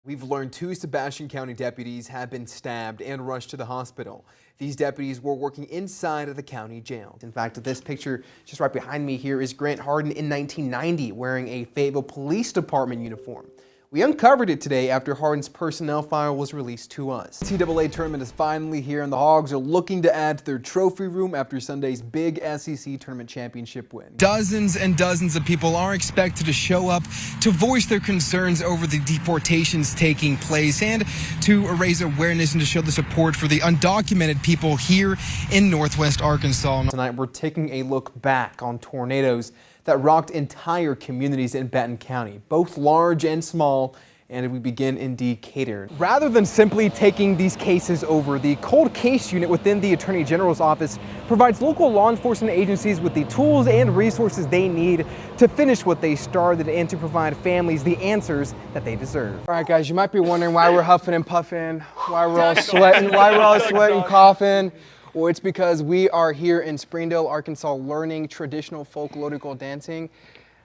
We've learned 2 Sebastian County deputies have been stabbed and rushed to the hospital. These deputies were working inside of the county jail. In fact, this picture just right behind me here is Grant Harden in 1990 wearing a Fayetteville Police Department uniform. We uncovered it today after Harden's personnel file was released to us. The NCAA tournament is finally here, and the Hogs are looking to add to their trophy room after Sunday's big SEC tournament championship win. Dozens and dozens of people are expected to show up to voice their concerns over the deportations taking place and to raise awareness and to show the support for the undocumented people here in Northwest Arkansas. Tonight, we're taking a look back on tornadoes that rocked entire communities in Benton County, both large and small, and we begin in Decatur. Rather than simply taking these cases over, the cold case unit within the Attorney General's office provides local law enforcement agencies with the tools and resources they need to finish what they started and to provide families the answers that they deserve. All right, guys, you might be wondering why we're huffing and puffing, why we're all sweating, coughing. Well, it's because we are here in Springdale, Arkansas, learning traditional folklorical dancing.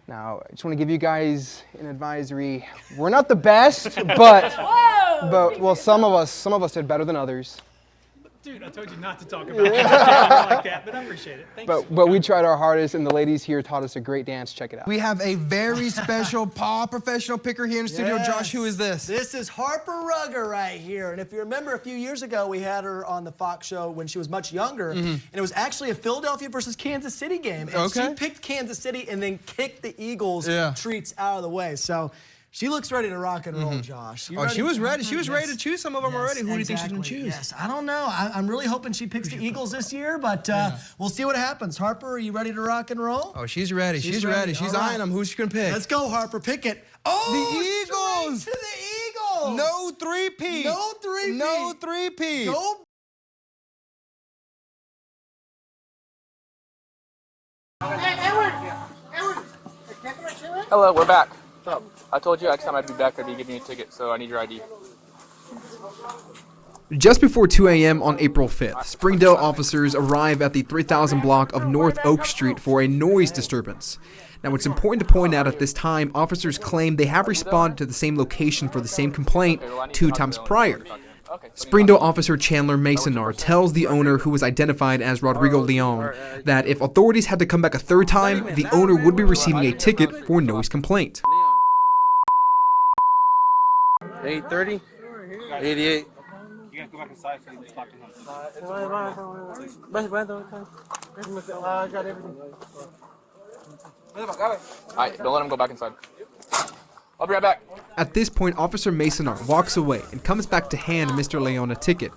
Now, I just want to give you guys an advisory. We're not the best, but well, some of us did better than others. Dude, I told you not to talk about it like that, but I appreciate it. Thanks. But we tried our hardest, and the ladies here taught us a great dance. Check it out. We have a very special paw professional picker here in the studio. Josh, who is this? This is Harper Rugger right here. And if you remember, a few years ago, we had her on the Fox show when she was much younger. And it was actually a Philadelphia versus Kansas City game. And she picked Kansas City and then kicked the Eagles' treats out of the way. So she looks ready to rock and roll, Josh. She was ready. She was ready to choose some of them already. Who do you think she's going to choose? Yes, I don't know. I'm really hoping she picks the Eagles this year, but we'll see what happens. Harper, are you ready to rock and roll? Oh, she's ready. She's ready. She's eyeing them. Who's she going to pick? Let's go, Harper. Pick it. Oh, the Eagles! To the Eagles! No three-peat. No three-peat. No three-peat. Go. Hello, we're back. I told you next time I'd be back, I'd be giving you a ticket, so I need your ID. Just before 2 a.m. on April 5th, Springdale officers arrive at the 3000 block of North Oak Street for a noise disturbance. Now, it's important to point out at this time, officers claim they have responded to the same location for the same complaint 2 times prior. Springdale officer Chandler Masonar tells the owner, who was identified as Rodrigo Leon, that if authorities had to come back a 3rd time, the owner would be receiving a ticket for noise complaint. 830, 88. You guys go back inside so you can talk to him. I got everything. Alright, don't let him go back inside. I'll be right back. At this point, Officer Masonar walks away and comes back to hand Mr. Leon a ticket.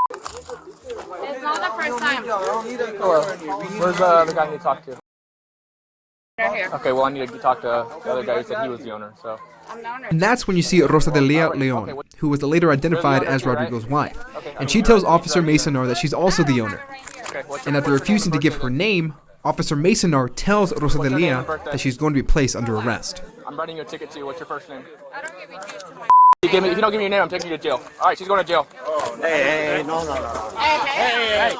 It's not the first time. Hello. Where's the guy I need to talk to? Right here. Okay, well I need to talk to the other guy who said he was the owner, so. I'm the owner. And that's when you see Rosadelia Leon, who was later identified as Rodrigo's wife. And she tells Officer Masonar that she's also the owner. And after refusing to give her name, Officer Masonar tells Rosadelia that she's going to be placed under arrest. I'm writing you a ticket too. What's your first name? I don't give you tickets to my If you don't give me your name, I'm taking you to jail. Alright, she's going to jail. Hey, no. Hey.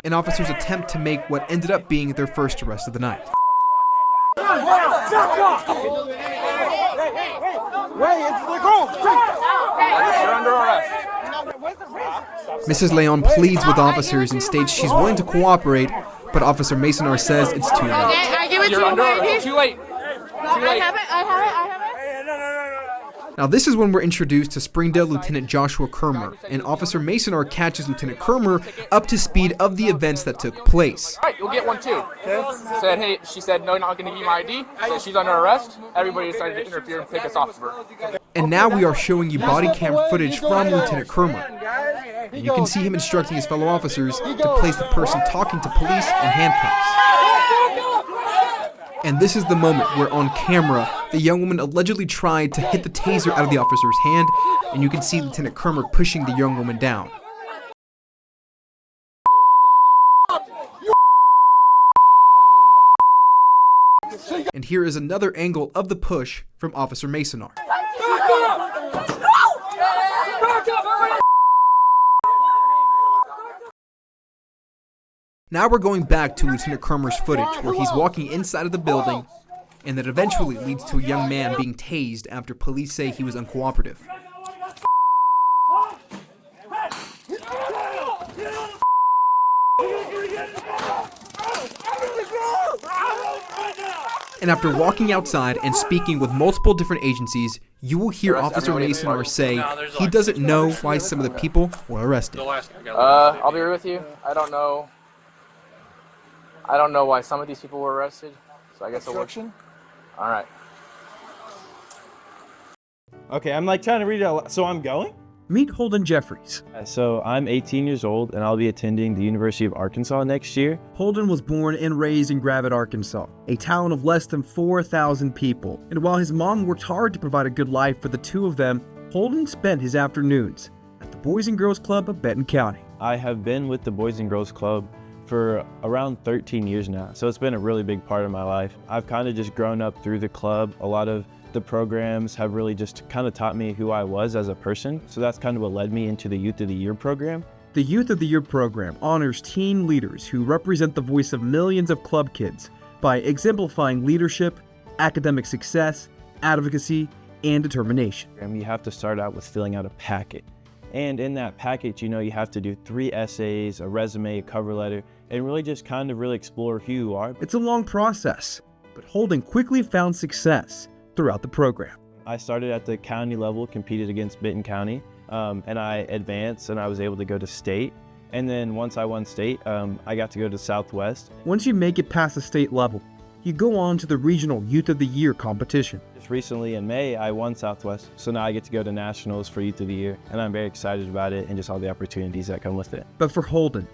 And officers attempt to make what ended up being their first arrest of the night. You're under arrest. Mrs. Leon pleads with officers and states she's willing to cooperate, but Officer Masonar says it's too late. I give it You're to under you, arrest. Too late. I have it. Now this is when we're introduced to Springdale Lieutenant Joshua Kermer, and Officer Masonar catches Lieutenant Kermer up to speed of the events that took place. Alright, you'll get one too. Okay? She said, no, you're not going to give me my ID. Said she's under arrest. Everybody decided to interfere and take us off of her. And now we are showing you body cam footage from Lieutenant Kermer. And you can see him instructing his fellow officers to place the person talking to police in handcuffs. And this is the moment where on camera, the young woman allegedly tried to hit the taser out of the officer's hand, and you can see Lieutenant Kermer pushing the young woman down. And here is another angle of the push from Officer Masonar. Now we're going back to Lieutenant Kermer's footage, where he's walking inside of the building and that eventually leads to a young man being tased after police say he was uncooperative. And after walking outside and speaking with multiple different agencies, you will hear Officer Mason say he doesn't know why some of the people were arrested. I'll be real with you. I don't know why some of these people were arrested. So I guess it'll work. All right. Okay, I'm like trying to read it out. So I'm going? Meet Holden Jeffries. So I'm 18 years old and I'll be attending the University of Arkansas next year. Holden was born and raised in Gravette, Arkansas, a town of less than 4,000 people. And while his mom worked hard to provide a good life for the two of them, Holden spent his afternoons at the Boys and Girls Club of Benton County. I have been with the Boys and Girls Club for around 13 years now, so it's been a really big part of my life. I've kind of just grown up through the club. A lot of the programs have really just kind of taught me who I was as a person, so that's kind of what led me into the Youth of the Year program. The Youth of the Year program honors teen leaders who represent the voice of millions of club kids by exemplifying leadership, academic success, advocacy, and determination. And you have to start out with filling out a packet. And in that packet, you have to do 3 essays, a resume, a cover letter, and really just kind of really explore who you are. It's a long process, but Holden quickly found success throughout the program. I started at the county level, competed against Benton County, and I advanced and I was able to go to state. And then once I won state, I got to go to Southwest. Once you make it past the state level, you go on to the regional Youth of the Year competition. Just recently in May, I won Southwest, so now I get to go to nationals for Youth of the Year, and I'm very excited about it and just all the opportunities that come with it. But for Holden,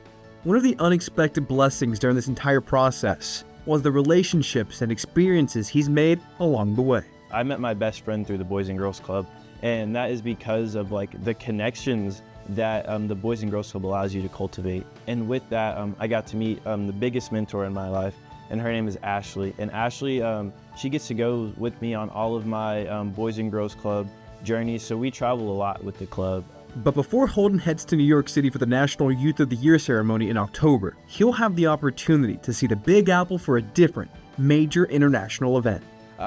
one of the unexpected blessings during this entire process was the relationships and experiences he's made along the way. I met my best friend through the Boys and Girls Club, and that is because of the connections that the Boys and Girls Club allows you to cultivate. And with that, I got to meet the biggest mentor in my life, and her name is Ashley. And Ashley, she gets to go with me on all of my Boys and Girls Club journeys, so we travel a lot with the club. But before Holden heads to New York City for the National Youth of the Year ceremony in October, he'll have the opportunity to see the Big Apple for a different, major international event.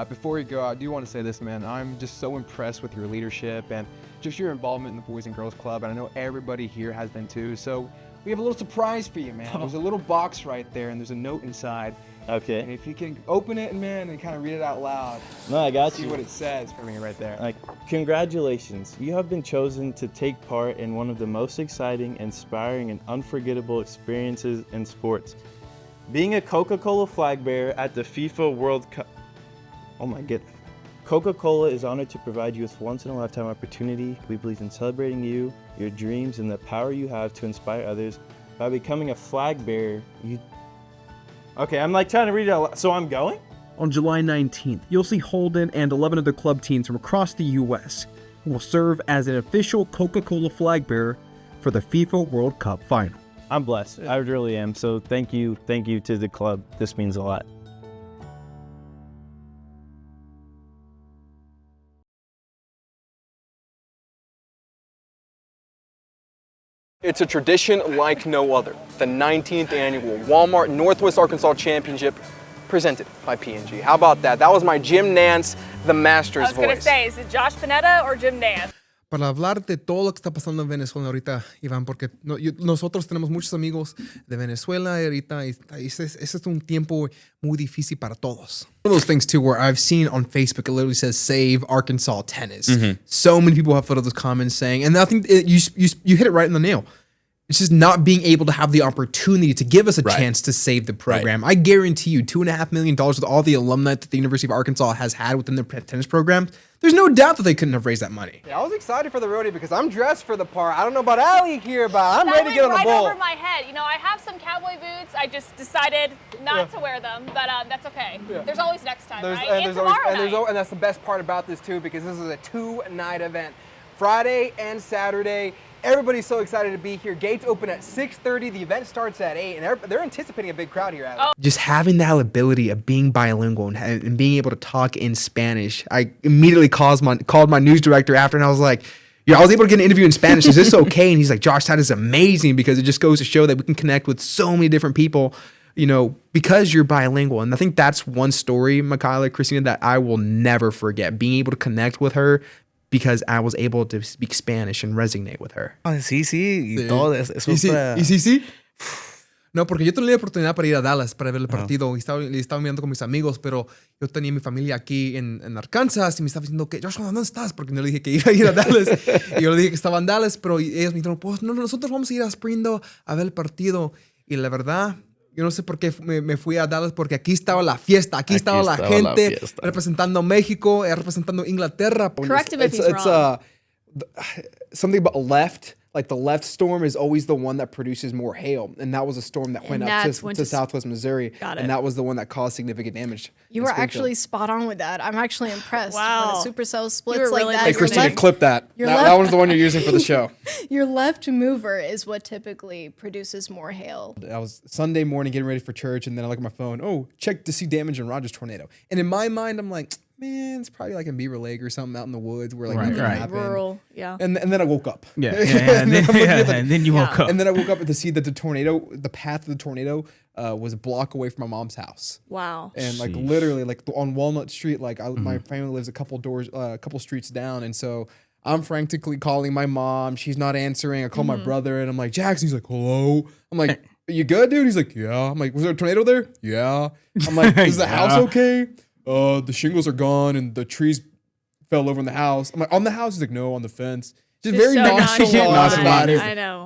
Before you go, I do want to say this, man. I'm just so impressed with your leadership and just your involvement in the Boys and Girls Club, and I know everybody here has been too. So we have a little surprise for you, man. There's a little box right there, and there's a note inside. Okay. And if you can open it, man, and kind of read it out loud. No, I got you. See what it says for me right there. Congratulations. You have been chosen to take part in one of the most exciting, inspiring, and unforgettable experiences in sports. Being a Coca-Cola flag bearer at the FIFA World Cup. Oh my goodness. Coca-Cola is honored to provide you with once-in-a-lifetime opportunity. We believe in celebrating you, your dreams, and the power you have to inspire others. By becoming a flag bearer, Okay, I'm trying to read it out loud. So I'm going? On July 19th, you'll see Holden and 11 other club teams from across the U.S. who will serve as an official Coca-Cola flag bearer for the FIFA World Cup final. I'm blessed. I really am. So thank you to the club. This means a lot. It's a tradition like no other. The 19th annual Walmart Northwest Arkansas Championship presented by P&G. How about that? That was my Jim Nance, the Master's voice. I was going to say, is it Josh Pineda or Jim Nance? Para hablar de todo lo que está pasando en Venezuela ahorita, Iván, porque nosotros tenemos muchos amigos de Venezuela ahorita y este es un tiempo muy difícil para todos. One of those things too where I've seen on Facebook, it literally says "Save Arkansas Tennis." So many people have put those comments saying, and I think you hit it right in the nail. It's just not being able to have the opportunity to give us a chance to save the program. I guarantee you $2.5 million with all the alumni that the University of Arkansas has had within their tennis program, there's no doubt that they couldn't have raised that money. Yeah, I was excited for the rodeo because I'm dressed for the part. I don't know about Allie here, but I'm ready to get on the bull. That went right over my head. You know, I have some cowboy boots. I just decided not to wear them, but that's okay. Yeah. There's always next time, right? And tomorrow night. And that's the best part about this too, because this is a 2-night event. Friday and Saturday. Everybody's so excited to be here. Gates open at 6:30. The event starts at 8, and they're anticipating a big crowd here. Oh. Just having that ability of being bilingual and being able to talk in Spanish, I immediately called my news director after, and I was like, "Yeah, I was able to get an interview in Spanish. Is this okay?" And he's like, "Josh, that is amazing because it just goes to show that we can connect with so many different people because you're bilingual. And I think that's one story, Michaela, Christina, that I will never forget. Being able to connect with her because I was able to speak Spanish and resonate with her. Sí, y todo eso. Sí. No, porque yo tenía la oportunidad para ir a Dallas para ver el partido y estaba mirando con mis amigos, pero yo tenía mi familia aquí en Arkansas y me estaba diciendo que, Joshua, ¿dónde estás? Porque no le dije que iba a ir a Dallas. Y yo le dije que estaba en Dallas, pero ellos me dijeron, pues no, nosotros vamos a ir a Springdale a ver el partido. Y la verdad, yo no sé por qué me fui a Dallas, porque aquí estaba la fiesta, aquí estaba la gente representando México, representando Inglaterra. Correct him if he's wrong. Something about left. Like the left storm is always the one that produces more hail. And that was a storm that went up to southwest Missouri. And that was the one that caused significant damage. You were actually spot on with that. I'm actually impressed. Wow. When a supercell splits like that. Hey, Christina, clip that. That one's the one you're using for the show. Your left mover is what typically produces more hail. I was Sunday morning getting ready for church, and then I look at my phone. Oh, check to see damage in Rogers tornado. And in my mind, I'm like, man, it's probably like in Beaver Lake or something out in the woods where like nothing happened. Rural, yeah. And then I woke up. And then you woke up. And then I woke up to see that the path of the tornado was a block away from my mom's house. Wow. And like literally like on Walnut Street, like my family lives a couple streets down, and so I'm frantically calling my mom. She's not answering. I call my brother, and I'm like, Jackson. He's like, hello. I'm like, are you good, dude? He's like, yeah. I'm like, was there a tornado there? Yeah. I'm like, is the house okay? The shingles are gone and the trees fell over in the house. I'm like, on the house? He's like, no, on the fence. Just very nonchalant about it. I know.